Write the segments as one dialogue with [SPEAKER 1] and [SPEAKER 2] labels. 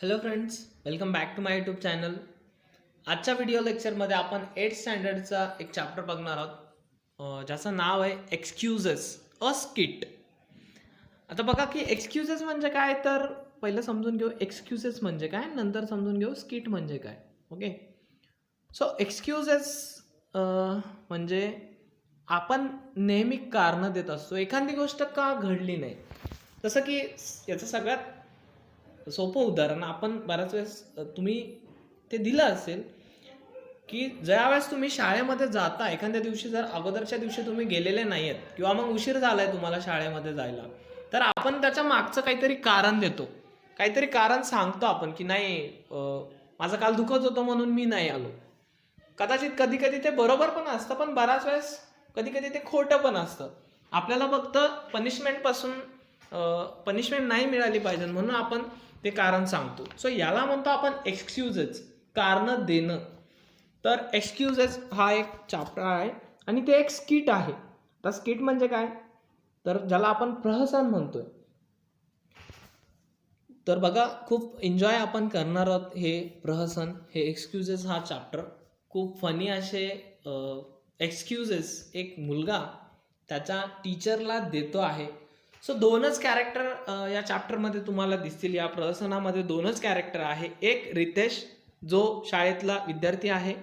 [SPEAKER 1] Hello friends, welcome back to my YouTube channel. आजच्या video लेक्चरमध्ये आपण 8th स्टँडर्डचा एक चॅप्टर बघणार आहोत, ज्याचं नाव आहे एक्सक्यूजेस अ स्किट. आता बघा की एक्सक्यूजेस म्हणजे काय, तर पहिलं समजून घेऊ एक्सक्यूजेस म्हणजे काय, नंतर समजून घेऊ स्किट म्हणजे काय. ओके, सो एक्सक्यूजेस म्हणजे आपण नेहमी कारणं देत असतो एखादी गोष्ट का घडली नाही. जसं की याचं सगळ्यात सोपं उदाहरण आपण बऱ्याच वेळेस तुम्ही ते दिलं असेल की ज्यावेळेस तुम्ही शाळेमध्ये जाता, एखाद्या दिवशी जर अगोदरच्या दिवशी तुम्ही गेलेले नाही आहेत किंवा मग उशीर झालाय तुम्हाला शाळेमध्ये जायला, तर आपण त्याच्या मागचं काहीतरी कारण देतो, काहीतरी कारण सांगतो आपण की नाही, माझं काल दुखत होतं म्हणून मी नाही आलो. कदाचित कधी कधी ते बरोबर पण असतं, पण बऱ्याच वेळेस कधी कधी ते खोटं पण असतं. आपल्याला फक्त पनिशमेंट नाही मिळाली पाहिजे म्हणून आपण ते कारण सांगतो. सो याला म्हणतो आपण एक्सक्यूजेस, कारण देणं. तर एक्सक्यूजेस हा एक चॅप्टर आहे आणि ते एक स्किट आहे. तर स्किट म्हणजे काय, तर ज्याला आपण प्रहसन म्हणतोय. तर बघा, खूप एन्जॉय आपण करणार आहोत हे प्रहसन, हे एक्सक्यूजेस हा चॅप्टर. खूप फनी असे एक्सक्यूजेस एक मुलगा त्याच्या टीचरला देतो आहे. सो दोनच कॅरेक्टर या चॅप्टरमध्ये तुम्हाला दिसतील. या प्रहसनामध्ये दोनच कॅरेक्टर आहे, एक रितेश जो शाळेतला विद्यार्थी आहे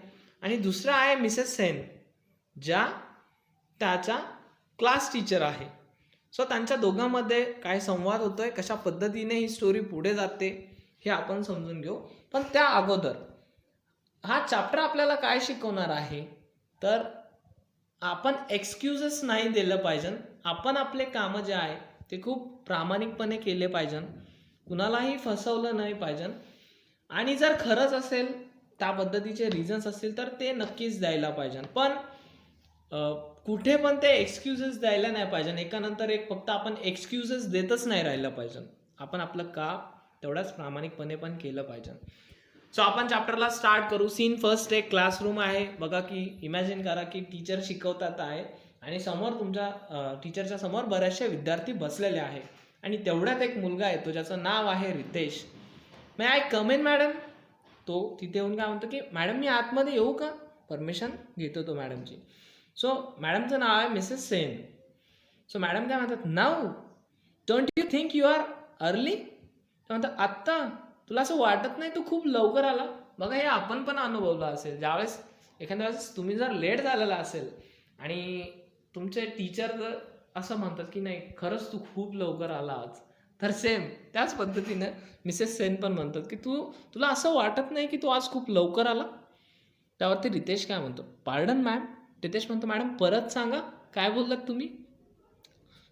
[SPEAKER 1] आणि दुसरा आहे मिसेस सेन, ज्या त्याच्या क्लास टीचर आहे. सो त्यांच्या दोघांमध्ये काय संवाद होतोय, कशा पद्धतीने ही स्टोरी पुढे जाते हे आपण समजून घेऊ. पण त्या अगोदर हा चॅप्टर आपल्याला काय शिकवणार आहे, तर आपण एक्सक्यूजेस नाही दिलं पाहिजे. आपण आपले कामं जे आहे ते खूप प्रामाणिकपणे केले पाहिजे, कुणालाही फसवलं नाही पाहिजे. आणि जर खरंच असेल, त्या पद्धतीचे रिझन्स असतील तर ते नक्कीच द्यायला पाहिजे. पण कुठे पण ते एक्सक्यूजेस द्यायला नाही पाहिजे. एकानंतर एक फक्त आपण एक्सक्यूजेस देतच नाही राहिलं पाहिजे. आपण आपलं काम तेवढ्याच प्रामाणिकपणे पण केलं पाहिजे. सो आपण चॅप्टरला स्टार्ट करू. सीन फर्स्ट एक क्लासरूम आहे. बघा की इमॅजिन करा की टीचर शिकवतात आहे आणि समोर तुमच्या टीचरच्या समोर बरेचसे विद्यार्थी बसलेले आहे आणि तेवढ्यात एक मुलगा येतो ज्याचं नाव आहे रितेश. मे आय कम इन मॅडम. तो तिथे येऊन काय म्हणतो की मॅडम मी आतमध्ये येऊ का, परमिशन घेतो तो मॅडमची. सो मॅडमचं नाव आहे मिसेस सेन. सो मॅडम काय म्हणतात, now don't you think you are early. ते म्हणतात आत्ता तुला असं वाटत नाही तू खूप लवकर आला. बघा, हे आपण पण अनुभवलं असेल, ज्यावेळेस एखाद्या वेळेस तुम्ही जर लेट झालेला असेल आणि तुमचे टीचर जर असं म्हणतात की नाही खरंच तू खूप लवकर आला आज, तर सेम त्याच पद्धतीनं मिसेस सेन पण म्हणतात की तुला असं वाटत नाही की तू आज खूप लवकर आला. त्यावरती रितेश काय म्हणतो, पार्डन मॅम. रितेश म्हणतो मॅडम परत सांगा काय बोललात तुम्ही.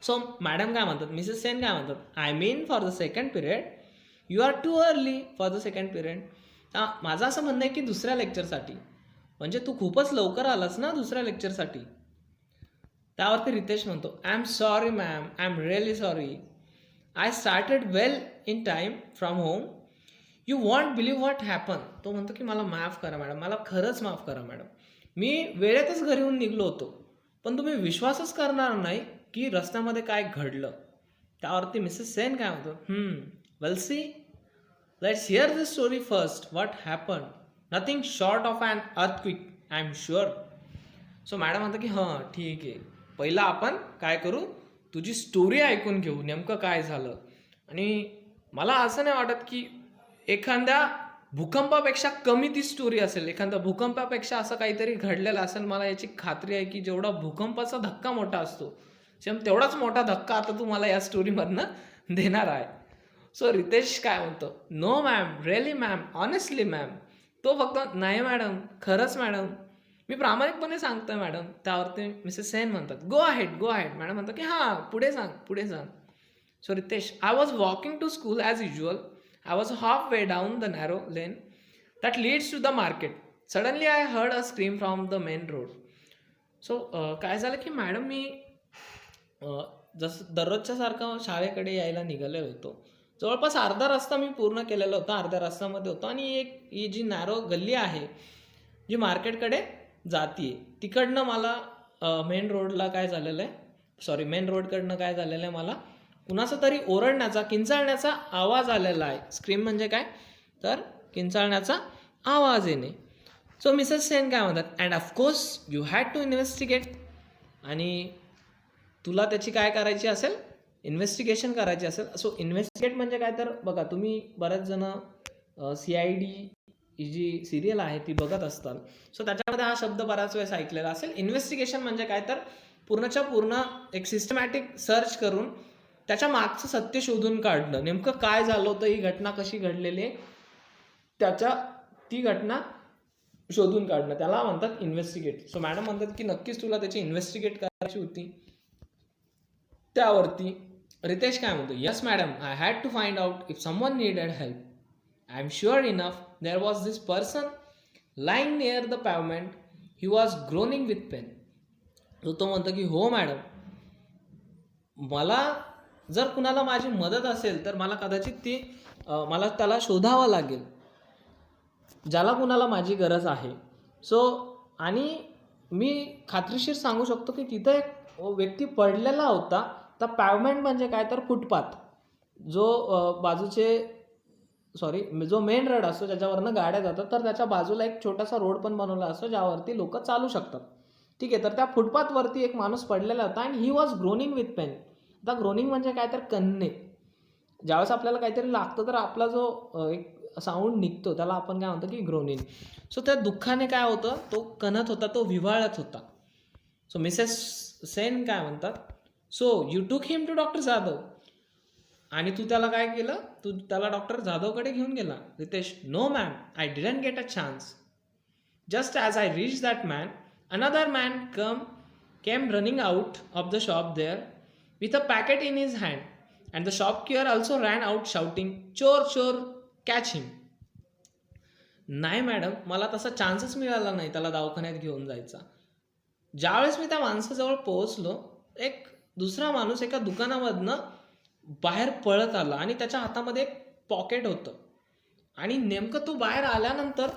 [SPEAKER 1] सो मॅडम काय म्हणतात, मिसेस सेन काय म्हणतात, I mean for the second period you are too early for the second period. माझं असं म्हणणं आहे की दुसऱ्या लेक्चरसाठी, म्हणजे तू खूपच लवकर आलास ना दुसऱ्या लेक्चरसाठी. त्यावरती रितेश म्हणतो, I am sorry ma'am, I am really sorry. I started well in time from home. You want believe what happen. तो म्हणतो की मला माफ करा मॅडम, मला खरंच माफ करा मॅडम. मी वेळेतच घरी येऊन निघलो होतो, पण तुम्ही विश्वासच करणार नाही की रस्त्यामध्ये काय घडलं. त्यावरती मिसेस सेन काय म्हणतो, well see, let's hear the story first. What happen, nothing short of an earthquake I am sure. So madam म्हणतात की हां ठीक आहे, पहिला आपण काय करू, तुझी स्टोरी ऐकून घेऊ, नेमकं काय झालं. आणि मला असं नाही वाटत की एखाद्या भूकंपापेक्षा कमी ती स्टोरी असेल, एखाद्या भूकंपापेक्षा असं काहीतरी घडलेलं असेल. मला याची खात्री आहे की जेवढा भूकंपाचा धक्का मोठा असतो, सेम तेवढाच मोठा धक्का आता तुम्हाला या स्टोरीमधनं देणार आहे. सो रितेश काय म्हणतो, no ma'am, really ma'am, honestly ma'am. तो फक्त नाही मॅडम, खरंच मॅडम, मी प्रामाणिकपणे सांगतोय मॅडम. त्यावरती मिसेस सेन म्हणतात, go ahead go ahead. Madam म्हणतात की हां पुढे सांग पुढे सांग. So Ritesh, I was walking to school as usual. I was halfway down the narrow lane that leads to the market. Suddenly I heard a scream from the main road. So काय झालं की मॅडम मी जसं दररोजच्या सारखं शाळेकडे यायला निघालेलो होतो. जवळपास अर्धा रस्ता मी पूर्ण केलेला होता, अर्ध्या रस्त्यामध्ये होतो आणि ही जी नॅरो गल्ली आहे जी मार्केटकडे जाते, तिकडनं मला मेन रोडला काय झालेलं आहे, मेन रोडकडनं काय झालेलं आहे, मला कुणाचं तरी ओरडण्याचा, किंचाळण्याचा आवाज आलेला आहे. स्क्रीम म्हणजे काय, तर किंचाळण्याचा आवाज येणे. सो मिसेस सेन काय म्हणतात, and of course you had to investigate. आणि तुला त्याची काय करायची असेल, इन्व्हेस्टिगेशन करायची असेल. सो इन्व्हेस्टिगेट म्हणजे काय, तर बघा तुम्ही बरेच जण CID ही जी सिरियल आहे ती बघत असताल. सो त्याच्यामध्ये हा शब्द बऱ्याच वेळेस ऐकलेला असेल. इन्व्हेस्टिगेशन म्हणजे काय, तर पूर्णच्या पूर्ण एक सिस्टमॅटिक सर्च करून त्याच्या मागचं सत्य शोधून काढणं, नेमकं काय झालं होतं, ही घटना कशी घडलेली आहे, ती घटना शोधून काढणं, त्याला म्हणतात इन्व्हेस्टिगेट. सो मॅडम म्हणतात की नक्कीच तुला त्याची इन्व्हेस्टिगेट करायची होती. त्यावरती रितेश काय म्हणतो, yes madam, I had to find out if someone needed help. I am sure enough there was this person lying near the pavement. He was groaning with pain. तो म्हणतो की हो मॅडम, मला जर कुणाला माझी मदत असेल तर मला कदाचित मला त्याला शोधावं लागेल, ज्याला कुणाला माझी गरज आहे. सो आणि मी खात्रीशीर सांगू शकतो की तिथं एक व्यक्ती पडलेला होता. तर पॅवमेंट म्हणजे काय, तर फुटपाथ, जो जो मेन रोड असतो ज्याच्यावरनं गाड्या जातात, तर त्याच्या बाजूला एक छोटासा रोड पण बनवला असतो ज्यावरती लोक चालू शकतात. ठीक आहे, तर त्या फुटपाथवरती एक माणूस पडलेला होता and he was groaning with pain. आता ग्रोनिंग म्हणजे काय, तर कणणे. ज्यावेळेस आपल्याला काहीतरी लागतं तर आपला जो एक साऊंड निघतो त्याला आपण काय म्हणतो की ग्रोनिंग. सो त्या दुःखाने काय होतं, तो कणत होता, तो विव्हाळत होता. सो मिसेस सेन काय म्हणतात, so you took him to doctor Jadhav. आणि तू त्याला काय केलं, तू त्याला डॉक्टर जाधवकडे घेऊन गेला. Ritesh, no ma'am, I didn't get a chance. Just as I reach that man, another man came running out of the shop there with a packet in his hand. And the shopkeeper also ran out shouting, चोर चोर, catch हिम. नाही madam, मला तसा चान्सच मिळाला नाही त्याला दवाखान्यात घेऊन जायचा. ज्यावेळेस मी त्या माणसाजवळ पोहोचलो, एक दुसरा माणूस एका दुकानामधनं बाहेर पळत आला आणि त्याच्या हातामध्ये एक पॉकेट होतं. आणि नेमकं तो बाहेर आल्यानंतर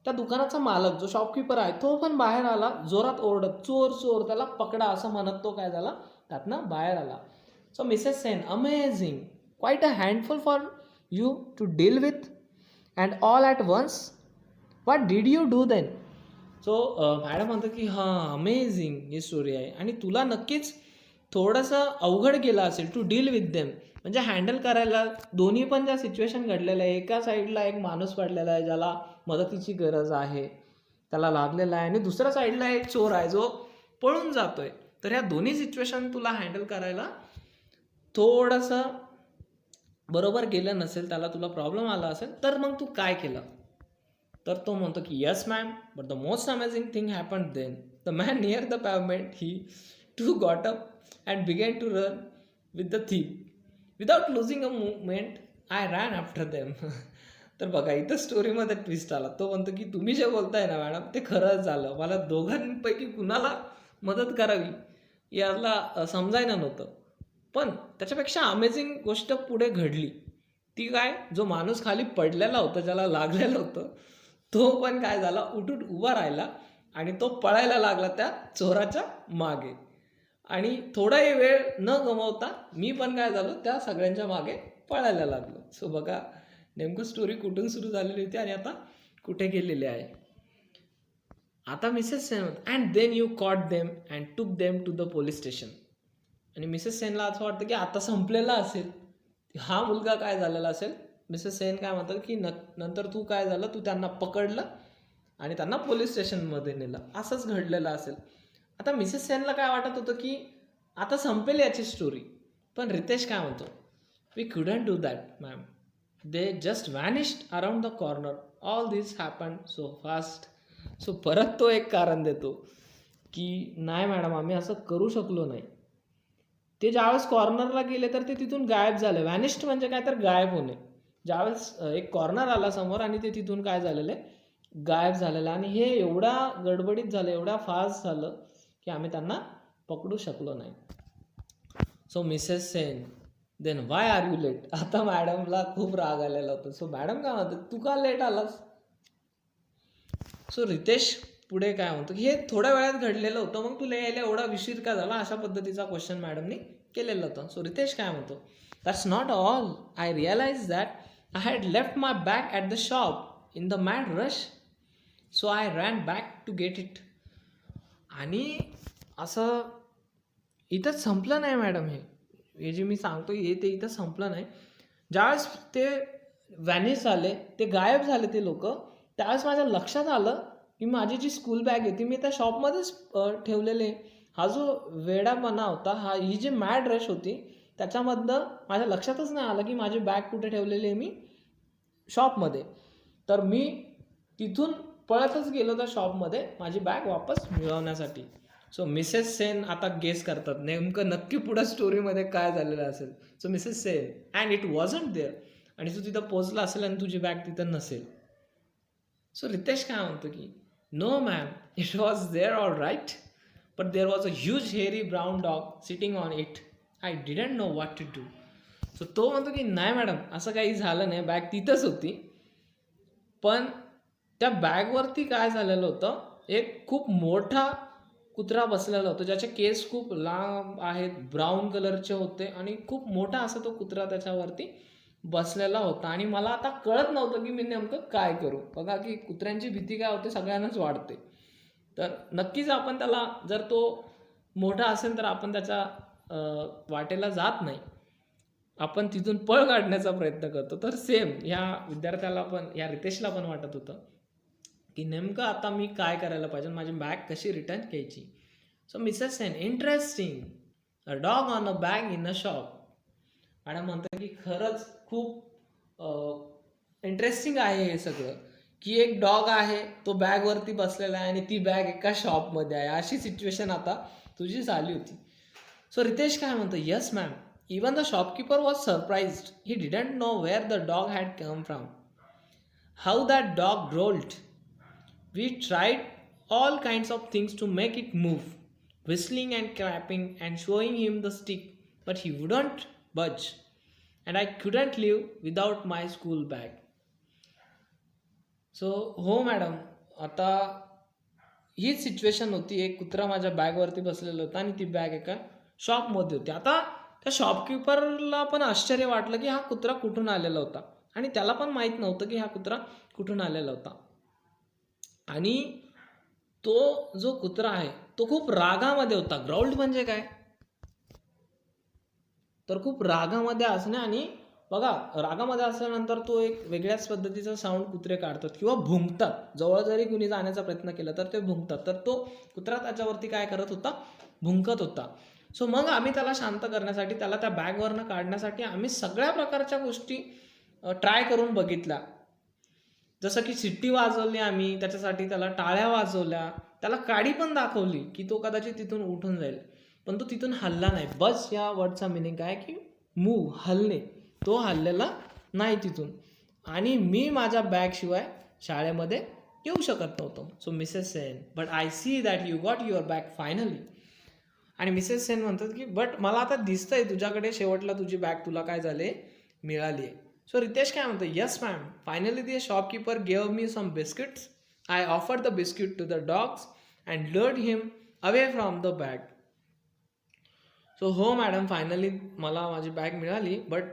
[SPEAKER 1] त्या दुकानाचा मालक, जो शॉपकीपर आहे, तो पण बाहेर आला, जोरात ओरडत, चोर चोर, त्याला पकडा, असं म्हणत तो काय झाला, त्यातनं बाहेर आला. So Mrs Sen, amazing, quite a handful for you to deal with and all at once. What did you do then. So madam म्हणतात की हां, अमेझिंग ही स्टोरी आहे आणि तुला नक्कीच थोडंसं अवघड गेलं असेल टू डील विथ देम, म्हणजे हँडल करायला. दोन्ही पण ज्या सिच्युएशन घडलेल्या आहे, एका साईडला एक माणूस पडलेला आहे ज्याला मदतीची गरज आहे, त्याला लागलेला आहे, आणि दुसऱ्या साईडला एक चोर आहे जो पळून जातोय. तर ह्या दोन्ही सिच्युएशन तुला हँडल करायला थोडंसं बरोबर गेलं नसेल, त्याला तुला प्रॉब्लेम आला असेल, तर मग तू काय केलं. तर तो म्हणतो की yes ma'am, but the most amazing thing happened then. The man near the pavement, he too got up and began to run with the thief. Without losing a moment, I ran after them. तर बघा, इथं स्टोरीमध्ये twist आला. तो म्हणतो की तुम्ही जे बोलताय ना मॅडम, ते खरंच झालं. मला दोघांपैकी कुणाला मदत करावी याला समजायला नव्हतं. पण त्याच्यापेक्षा अमेझिंग गोष्ट पुढे घडली. ती काय, जो माणूस खाली पडलेला होता, ज्याला लागलेलं होतं, तो पण काय झाला, उठून उभा राहिला आणि तो पळायला लागला त्या चोराच्या मागे. आणि थोडाही वेळ न गमावता मी पण काय झालो, त्या सगळ्यांच्या मागे पळायला लागलो. सो बघा, नेमकं स्टोरी कुठून सुरू झालेली होती आणि आता कुठे गेलेली आहे. आता Mrs Sen, and then you caught them and took them to the police station. आणि मिसेस सेनला असं वाटतं की आता संपलेला असेल, हा मुलगा काय झालेला असेल. मिसेस सेन काय म्हणतात की नंतर तू काय झालं, तू त्यांना पकडलं आणि त्यांना पोलीस स्टेशनमध्ये नेलं, असंच घडलेलं असेल. आता मिसेस सेनला काय वाटत होतं की आता संपेल याची स्टोरी. पण रितेश काय म्हणतो, we couldn't do that ma'am, they just vanished around the corner, all this happened so fast. So परत तो एक कारण देतो की नाही मॅडम, आम्ही असं करू शकलो नाही. ते ज्यावेळेस कॉर्नरला गेले तर ते तिथून गायब झाले. व्हॅनिश्ड म्हणजे काय, तर गायब होणे. ज्यावेळेस एक कॉर्नर आला समोर आणि ते तिथून काय झालेलं आहे, गायब झालेलं. आणि हे एवढ्या गडबडीत झालं, एवढ्या फास्ट झालं की आम्ही त्यांना पकडू शकलो नाही. So Mrs Sen, then why are you late. आता मॅडमला खूप राग आलेला होता. सो मॅडम काय म्हणतात, तू का लेट आलास. सो रितेश पुढे काय म्हणतो की हे थोड्या वेळात घडलेलं होतं, मग तुला यायला एवढा उशीर का झाला, अशा पद्धतीचा क्वेश्चन मॅडमनी केलेला होता. सो रितेश काय म्हणतो, that's not all. I realise that I had left my bag at the shop in the mad rush, so I ran back to get it. आणि असं इथंच संपलं नाही मॅडम. हे जे मी सांगतो ते इथं संपलं नाही. ज्यावेळेस ते व्हॅनिश झाले, ते गायब झाले ते लोक, त्यावेळेस माझ्या लक्षात आलं की माझी जी स्कूल बॅग आहे ती मी त्या शॉपमध्येच ठेवलेले. हा जो वेडापणा होता, ही जी मॅड रश होती, त्याच्यामधनं माझ्या लक्षातच नाही आलं की माझी बॅग कुठे ठेवलेली आहे मी शॉपमध्ये. तर मी तिथून पळतच गेलो त्या शॉपमध्ये माझी बॅग वापस मिळवण्यासाठी. सो मिसेस सेन आता गेस करतात नेमकं नक्की पुढं स्टोरीमध्ये काय झालेलं असेल. So Mrs Sen, and it wasn't there, आणि तू तिथं पोचला असेल आणि तुझी बॅग तिथं नसेल. सो रितेश काय म्हणतो की no ma'am, it was there all right, but there was a huge hairy brown dog sitting on it. I didn't know what to do. So तो म्हणतो की नाही मॅडम, असं काही झालं नाही, बॅग तिथंच होती. पण त्या बॅगवरती काय झालेलं होतं, एक खूप मोठा कुत्रा बसलेला होता, ज्याचे केस खूप लांब आहेत, ब्राऊन कलरचे होते, आणि खूप मोठा असा तो कुत्रा त्याच्यावरती बसलेला होता. आणि मला आता कळत नव्हतं की मी नेमकं काय करू. बघा की कुत्र्यांची भीती काय होते, सगळ्यांनाच वाढते. तर नक्कीच आपण त्याला, जर तो मोठा असेल तर आपण त्याच्या वाटेला जात नाही, आपण तिथून पळ काढण्याचा प्रयत्न करतो. तर सेम ह्या विद्यार्थ्याला पण, या रितेशला पण वाटत होतं की नेमकं आता मी काय करायला पाहिजे, माझी बॅग कशी रिटर्न घ्यायची. So Mrs Sen, interesting, a dog on a bag in a shop. Madam म्हणतात की खरंच खूप इंटरेस्टिंग आहे हे सगळं, की एक डॉग आहे, तो बॅगवरती बसलेला आहे आणि ती बॅग एका शॉपमध्ये आहे. अशी सिच्युएशन आता तुझी झाली होती. सो रितेश काय म्हणतो, yes ma'am, even the shopkeeper was surprised. He didn't know where the dog had come from, how that dog growled. We tried all kinds of things to make it move, whistling and clapping and showing him the stick, but he wouldn't budge, and I couldn't live without my school bag. So हो madam, आता हीच situation होती. एक कुत्रा माझ्या बॅगवरती बसलेला होता आणि ती बॅग एका शॉपमध्ये होती. आता त्या शॉपकीपरला पण आश्चर्य वाटलं की हा कुत्रा कुठून आलेला होता, आणि त्याला पण माहीत नव्हतं की हा कुत्रा कुठून आलेला होता. आणि तो जो कुत्रा आहे तो खूप रागामध्ये होता. ग्राउल्ड म्हणजे काय, तर खूप रागामध्ये असणे. आणि बघा, रागामध्ये असल्यानंतर तो एक वेगळ्याच पद्धतीचा साऊंड कुत्रे काढतात किंवा भुंकतात. जवळ जरी कुणी जाण्याचा प्रयत्न केला तर ते भुंकतात. तर तो कुत्रा त्याच्यावरती काय करत होता, भुंकत होता. सो मग आम्ही त्याला शांत करण्यासाठी, त्याला त्या बॅगवरनं काढण्यासाठी आम्ही सगळ्या प्रकारच्या गोष्टी ट्राय करून बघितल्या. जसं की शिट्टी वाजवली आम्ही त्याच्यासाठी, त्याला टाळ्या वाजवल्या, त्याला काडी पण दाखवली की तो कदाचित तिथून उठून जाईल, पण तो तिथून हलला नाही. बस या वर्डचा मिनिंग काय की मूव, हलणे. तो हललेला नाही तिथून. आणि मी माझ्या बॅगशिवाय शाळेमध्ये येऊ शकत नव्हतो. So Mrs Sen, but I see that you got your bag finally. आणि मिसेस सेन म्हणतात की बट मला आता दिसतंय तुझ्याकडे शेवटला तुझी बॅग तुला काय झाले, मिळाली आहे. सो रितेश काय म्हणतो, yes ma'am, finally the shopkeeper gave me some biscuits. I offered the biscuit to the dogs and lured him away from the bag. So हो मॅडम, फायनली मला माझी बॅग मिळाली. बट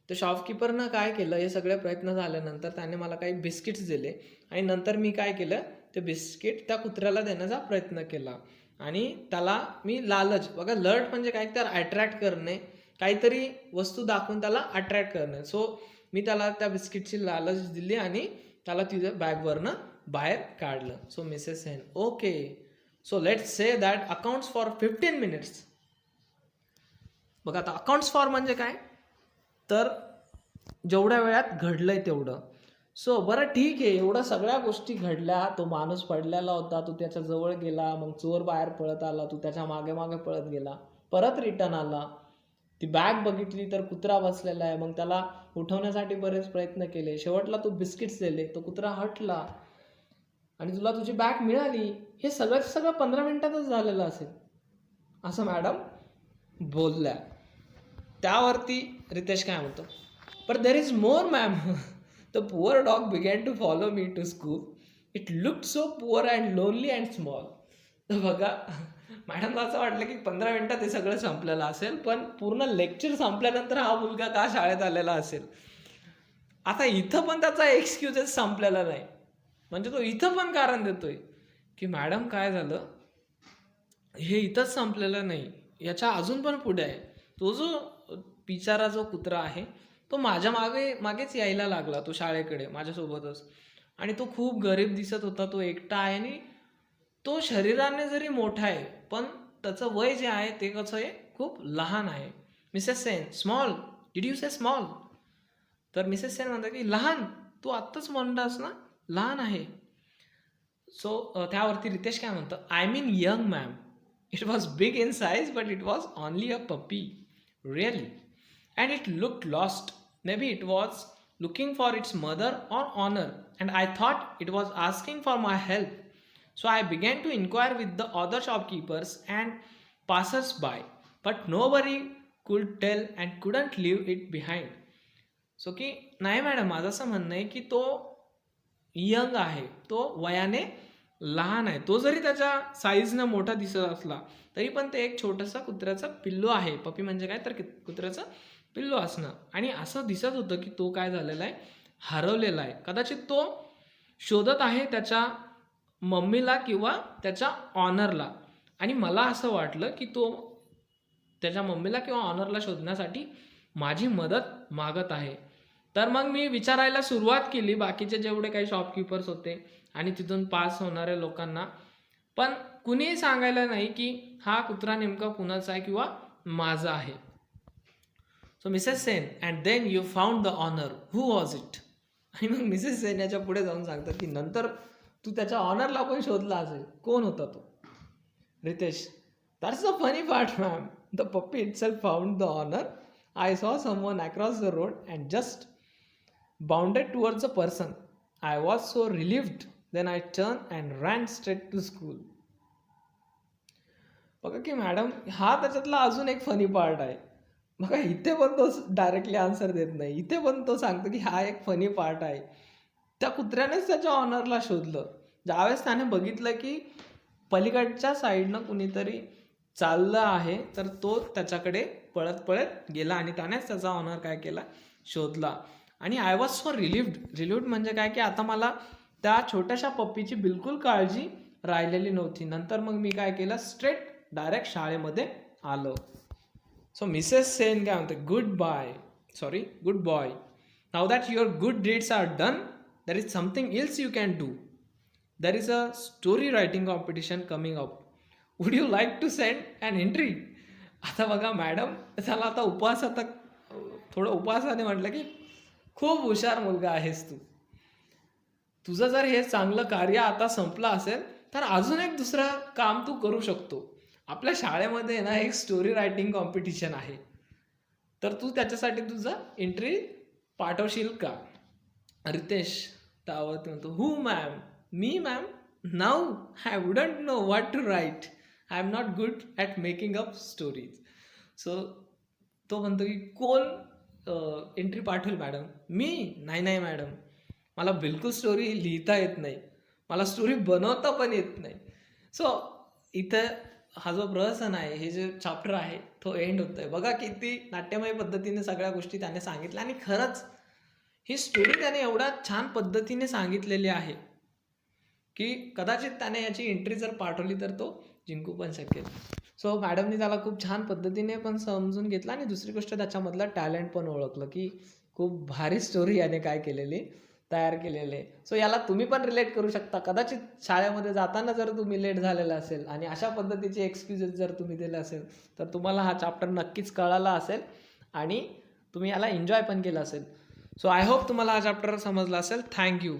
[SPEAKER 1] त्या शॉपकीपरनं काय केलं, हे सगळे प्रयत्न झाल्यानंतर त्याने मला काही बिस्किट्स दिले, आणि नंतर मी काय केलं, ते बिस्किट त्या कुत्र्याला देण्याचा प्रयत्न केला. आणि त्याला मी लालच, बघा लर्ड म्हणजे काय, तर अट्रॅक्ट करणे, काहीतरी वस्तू दाखवून त्याला अट्रॅक्ट करणे. सो मी त्याला त्या बिस्किटची लालच दिली आणि त्याला तिच्या बॅगवरनं बाहेर काढलं. So Mrs Sen, okay, so let's say that accounts for 15 minutes. बघा आता अकाउंट्स फॉर म्हणजे काय, तर जेवढ्या वेळात घडलंय तेवढं. सो बरं ठीक आहे, एवढं सगळ्या गोष्टी घडल्या, तो माणूस पडलेला होता, तू त्याच्या जवळ गेला, मग चोर बाहेर पळत आला, तू त्याच्या मागे मागे पळत गेला, परत रिटर्न आला, ती बॅग बघितली तर कुत्रा बसलेला आहे, मग त्याला उठवण्यासाठी बरेच प्रयत्न केले, शेवटला तू बिस्किट्स दिले, तो कुत्रा हटला आणि तुला तुझी बॅग मिळाली. हे सगळं 15 मिनिटातच झालेलं असेल असं मॅडम बोलल्या. त्यावरती रितेश काय म्हणतो, but there is more ma'am. The poor dog began to follow me to school. It looked so poor and lonely and small. तर बघा, मॅडमला असं वाटलं की 15 मिनिटात हे सगळं संपलेलं असेल, पण पूर्ण लेक्चर संपल्यानंतर हा मुलगा का शाळेत आलेला असेल. आता इथं पण त्याचा एक्सक्युजेस संपलेला नाही. म्हणजे तो इथं पण कारण देतोय की मॅडम काय झालं, हे इथंच संपलेलं नाही, याच्या अजून पण पुढे आहे. तो जो बिचारा जो कुत्रा आहे तो माझ्या मागेच यायला लागला, तो शाळेकडे माझ्यासोबतच. आणि तो खूप गरीब दिसत होता, तो एकटा आहे आणि तो शरीराने जरी मोठा आहे पण त्याचं वय जे आहे ते कसं आहे, खूप लहान आहे. Mrs Sen, small, did you say small? तर मिसेस सेन म्हणतात की लहान, तू आत्ताच म्हणलास ना लहान आहे. सो त्यावरती रितेश काय म्हणतं, I mean young ma'am. It was big in size but it was only a puppy, really. And it looked lost. Maybe it was looking for its mother or owner and I thought it was asking for my help. So I began to inquire with the other shopkeepers and passers by, but nobody could tell and couldn't leave it behind. So की नाही madam, माझं असं म्हणणं आहे की तो young आहे, तो वयाने लहान आहे. तो जरी त्याच्या साईजनं मोठा दिसत असला तरी पण ते एक छोटंसं कुत्र्याचं पिल्लू आहे. पपी म्हणजे काय तर कुत्र्याचं पिल्लू असणं. आणि असं दिसत होतं की तो काय झालेला आहे, हरवलेला आहे. कदाचित तो शोधत आहे त्याच्या मम्मीला किंवा त्याच्या ऑनरला. आणि मला असं वाटलं की तो त्याच्या मम्मीला किंवा ऑनरला शोधण्यासाठी माझी मदत मागत आहे. तर मग मी विचारायला सुरुवात केली बाकीचे जेवढे काही शॉपकीपर्स होते आणि तिथून पास होणाऱ्या लोकांना, पण कुणीही सांगायला नाही की हा कुत्रा नेमका कुणाचा आहे किंवा माझा आहे. So Mrs Sen, and then you found the owner, who was it? आणि मग मिसेस सेन याच्या पुढे जाऊन सांगतात की नंतर तू त्याच्या ऑनरला पण शोधला असेल, कोण होता तो? Ritesh, that's the funny part ma'am. The puppy itself found the owner. I saw someone across the road and just bounded towards the person. I was so relieved. Then I turned and ran straight to school. बघा की madam, हा त्याच्यातला अजून एक funny part आहे. बघा इथे पण तो डायरेक्टली आन्सर देत नाही, इथे पण तो सांगतो की हा एक फनी पार्ट आहे. त्या कुत्र्यानेच त्याच्या ऑनरला शोधलं. ज्यावेळेस त्याने बघितलं की पलीकडच्या साईडनं कुणीतरी चाललं आहे तर तो त्याच्याकडे पळत पळत गेला आणि त्यानेच त्याचा ऑनर काय केला, शोधला. आणि आय वॉज सो रिलीव्ड म्हणजे काय की आता मला त्या छोट्याशा पप्पीची बिलकुल काळजी राहिलेली नव्हती. नंतर मग मी काय केलं, स्ट्रेट डायरेक्ट शाळेमध्ये आलो. सो मिसेस सेन काय म्हणते, good boy. Now that your good deeds are done, there is something else you can do. There is a story writing competition coming up. Would you like to send an entry? आता बघा madam, त्याला आता थोडं उपहासाने म्हटलं की खूप हुशार मुलगा आहेस तू. तुझं जर हे चांगलं कार्य आता संपलं असेल तर अजून एक दुसरं काम तू करू शकतो. आपल्या शाळेमध्ये ना एक स्टोरी रायटिंग कॉम्पिटिशन आहे, तर तू त्याच्यासाठी तुझा एंट्री पाठवशील का? रितेश त्यावरती म्हणतो, हू मॅम? मी ma'am? Now I wouldn't know what to write. I am not good at making up stories. So तो म्हणतो की कोण एंट्री पाठवेल मॅडम? मी? नाही मॅडम, मला बिलकुल स्टोरी लिहिता येत नाही, मला स्टोरी बनवता पण येत नाही. सो इथं हा जो प्रहसन आहे, हे जे चॅप्टर आहे तो एंड होत आहे. बघा किती नाट्यमय पद्धतीने सगळ्या गोष्टी त्याने सांगितल्या आणि खरंच ही स्टोरी त्याने एवढ्या छान पद्धतीने सांगितलेली आहे की कदाचित त्याने याची एंट्री जर पाठवली तर तो जिंकू पण शकेल. सो मॅडमनी त्याला खूप छान पद्धतीने पण समजून घेतलं आणि दुसरी गोष्ट त्याच्यामधला टॅलेंट पण ओळखलं की खूप भारी स्टोरी याने काय केलेली, तयार केलेली आहे. सो याला तुम्ही पण रिलेट करू शकता. कदाचित शाळेमध्ये जाताना जर तुम्ही लेट झालेला असेल आणि अशा पद्धतीचे एक्सक्युजेस जर तुम्ही दिले असेल तर तुम्हाला हा चॅप्टर नक्कीच कळाला असेल आणि तुम्ही याला एन्जॉय पण केलं असेल. सो आय होप तुम्हाला हा चॅप्टर समजला असेल. थँक्यू.